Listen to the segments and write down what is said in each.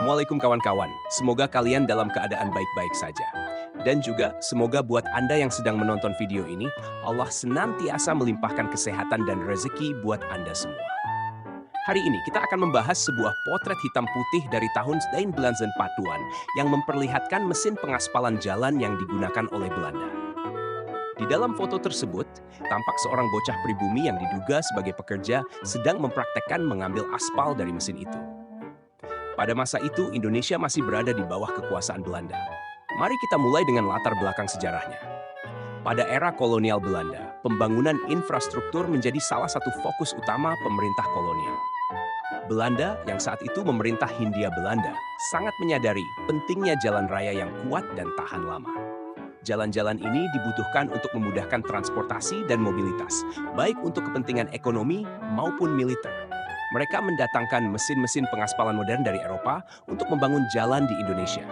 Assalamualaikum kawan-kawan. Semoga kalian dalam keadaan baik-baik saja. Dan juga semoga buat Anda yang sedang menonton video ini, Allah senantiasa melimpahkan kesehatan dan rezeki buat Anda semua. Hari ini kita akan membahas sebuah potret hitam putih dari tahun 1940-an yang memperlihatkan mesin pengaspalan jalan yang digunakan oleh Belanda. Di dalam foto tersebut, tampak seorang bocah pribumi yang diduga sebagai pekerja sedang mempraktekkan mengambil aspal dari mesin itu. Pada masa itu, Indonesia masih berada di bawah kekuasaan Belanda. Mari kita mulai dengan latar belakang sejarahnya. Pada era kolonial Belanda, pembangunan infrastruktur menjadi salah satu fokus utama pemerintah kolonial. Belanda yang saat itu memerintah Hindia Belanda sangat menyadari pentingnya jalan raya yang kuat dan tahan lama. Jalan-jalan ini dibutuhkan untuk memudahkan transportasi dan mobilitas, baik untuk kepentingan ekonomi maupun militer. Mereka mendatangkan mesin-mesin pengaspalan modern dari Eropa untuk membangun jalan di Indonesia.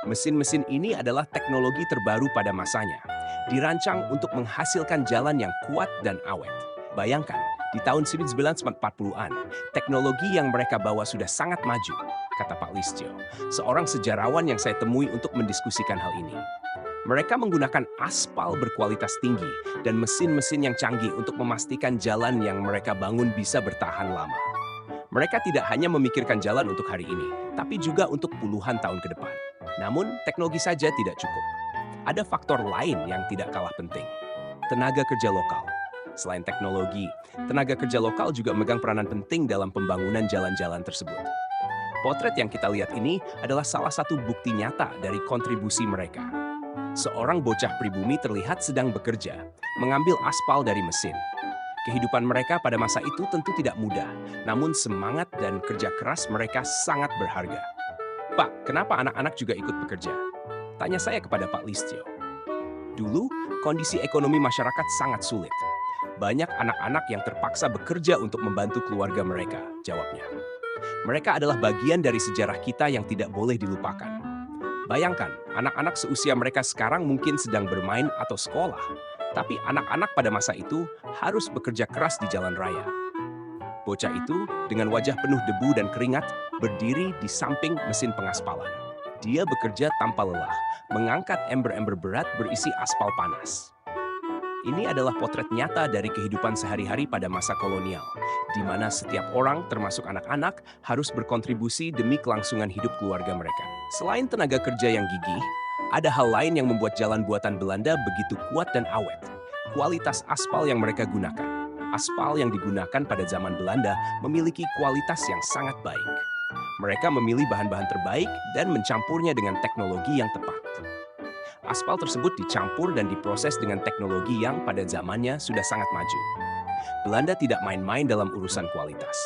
Mesin-mesin ini adalah teknologi terbaru pada masanya, dirancang untuk menghasilkan jalan yang kuat dan awet. Bayangkan, di tahun 1940-an, teknologi yang mereka bawa sudah sangat maju, kata Pak Listio, seorang sejarawan yang saya temui untuk mendiskusikan hal ini. Mereka menggunakan aspal berkualitas tinggi dan mesin-mesin yang canggih untuk memastikan jalan yang mereka bangun bisa bertahan lama. Mereka tidak hanya memikirkan jalan untuk hari ini, tapi juga untuk puluhan tahun ke depan. Namun, teknologi saja tidak cukup. Ada faktor lain yang tidak kalah penting. Tenaga kerja lokal. Selain teknologi, tenaga kerja lokal juga memegang peranan penting dalam pembangunan jalan-jalan tersebut. Potret yang kita lihat ini adalah salah satu bukti nyata dari kontribusi mereka. Seorang bocah pribumi terlihat sedang bekerja, mengambil aspal dari mesin. Kehidupan mereka pada masa itu tentu tidak mudah, namun semangat dan kerja keras mereka sangat berharga. Pak, kenapa anak-anak juga ikut bekerja? Tanya saya kepada Pak Listio. Dulu, kondisi ekonomi masyarakat sangat sulit. Banyak anak-anak yang terpaksa bekerja untuk membantu keluarga mereka, jawabnya. Mereka adalah bagian dari sejarah kita yang tidak boleh dilupakan. Bayangkan, anak-anak seusia mereka sekarang mungkin sedang bermain atau sekolah, tapi anak-anak pada masa itu harus bekerja keras di jalan raya. Bocah itu, dengan wajah penuh debu dan keringat, berdiri di samping mesin pengaspalan. Dia bekerja tanpa lelah, mengangkat ember-ember berat berisi aspal panas. Ini adalah potret nyata dari kehidupan sehari-hari pada masa kolonial, di mana setiap orang, termasuk anak-anak, harus berkontribusi demi kelangsungan hidup keluarga mereka. Selain tenaga kerja yang gigih, ada hal lain yang membuat jalan buatan Belanda begitu kuat dan awet. Kualitas aspal yang mereka gunakan. Aspal yang digunakan pada zaman Belanda memiliki kualitas yang sangat baik. Mereka memilih bahan-bahan terbaik dan mencampurnya dengan teknologi yang tepat. Aspal tersebut dicampur dan diproses dengan teknologi yang pada zamannya sudah sangat maju. Belanda tidak main-main dalam urusan kualitas.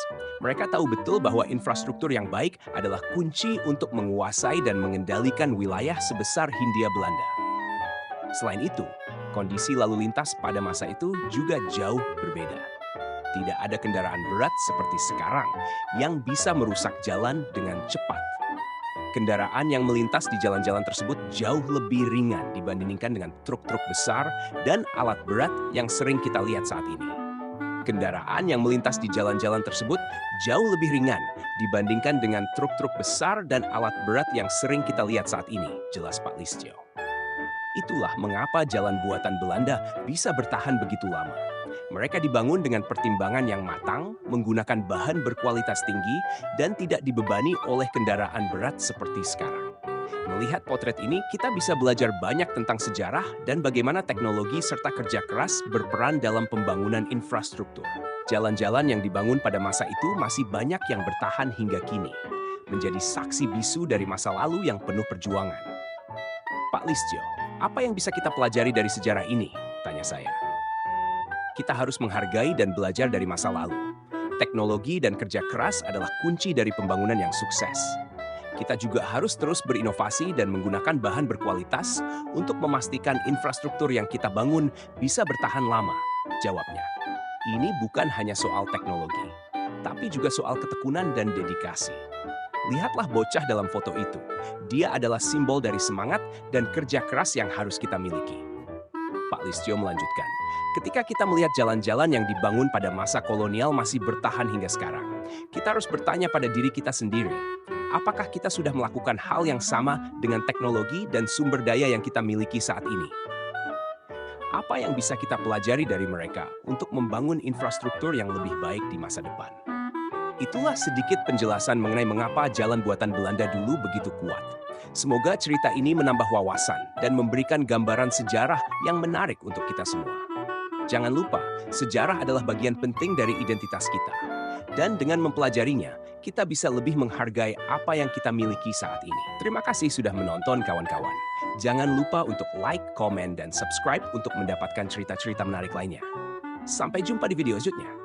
Mereka tahu betul bahwa infrastruktur yang baik adalah kunci untuk menguasai dan mengendalikan wilayah sebesar Hindia Belanda. Selain itu, kondisi lalu lintas pada masa itu juga jauh berbeda. Tidak ada kendaraan berat seperti sekarang yang bisa merusak jalan dengan cepat. Kendaraan yang melintas di jalan-jalan tersebut jauh lebih ringan dibandingkan dengan truk-truk besar dan alat berat yang sering kita lihat saat ini. Kendaraan yang melintas di jalan-jalan tersebut jauh lebih ringan dibandingkan dengan truk-truk besar dan alat berat yang sering kita lihat saat ini, jelas Pak Listio. Itulah mengapa jalan buatan Belanda bisa bertahan begitu lama. Mereka dibangun dengan pertimbangan yang matang, menggunakan bahan berkualitas tinggi, dan tidak dibebani oleh kendaraan berat seperti sekarang. Melihat potret ini, kita bisa belajar banyak tentang sejarah dan bagaimana teknologi serta kerja keras berperan dalam pembangunan infrastruktur. Jalan-jalan yang dibangun pada masa itu masih banyak yang bertahan hingga kini, menjadi saksi bisu dari masa lalu yang penuh perjuangan. Pak Listio, apa yang bisa kita pelajari dari sejarah ini? Tanya saya. Kita harus menghargai dan belajar dari masa lalu. Teknologi dan kerja keras adalah kunci dari pembangunan yang sukses. Kita juga harus terus berinovasi dan menggunakan bahan berkualitas untuk memastikan infrastruktur yang kita bangun bisa bertahan lama, jawabnya. Ini bukan hanya soal teknologi, tapi juga soal ketekunan dan dedikasi. Lihatlah bocah dalam foto itu. Dia adalah simbol dari semangat dan kerja keras yang harus kita miliki. Pak Listio melanjutkan, ketika kita melihat jalan-jalan yang dibangun pada masa kolonial masih bertahan hingga sekarang, kita harus bertanya pada diri kita sendiri, apakah kita sudah melakukan hal yang sama dengan teknologi dan sumber daya yang kita miliki saat ini? Apa yang bisa kita pelajari dari mereka untuk membangun infrastruktur yang lebih baik di masa depan? Itulah sedikit penjelasan mengenai mengapa jalan buatan Belanda dulu begitu kuat. Semoga cerita ini menambah wawasan dan memberikan gambaran sejarah yang menarik untuk kita semua. Jangan lupa, sejarah adalah bagian penting dari identitas kita. Dan dengan mempelajarinya, kita bisa lebih menghargai apa yang kita miliki saat ini. Terima kasih sudah menonton kawan-kawan. Jangan lupa untuk like, komen, dan subscribe untuk mendapatkan cerita-cerita menarik lainnya. Sampai jumpa di video selanjutnya.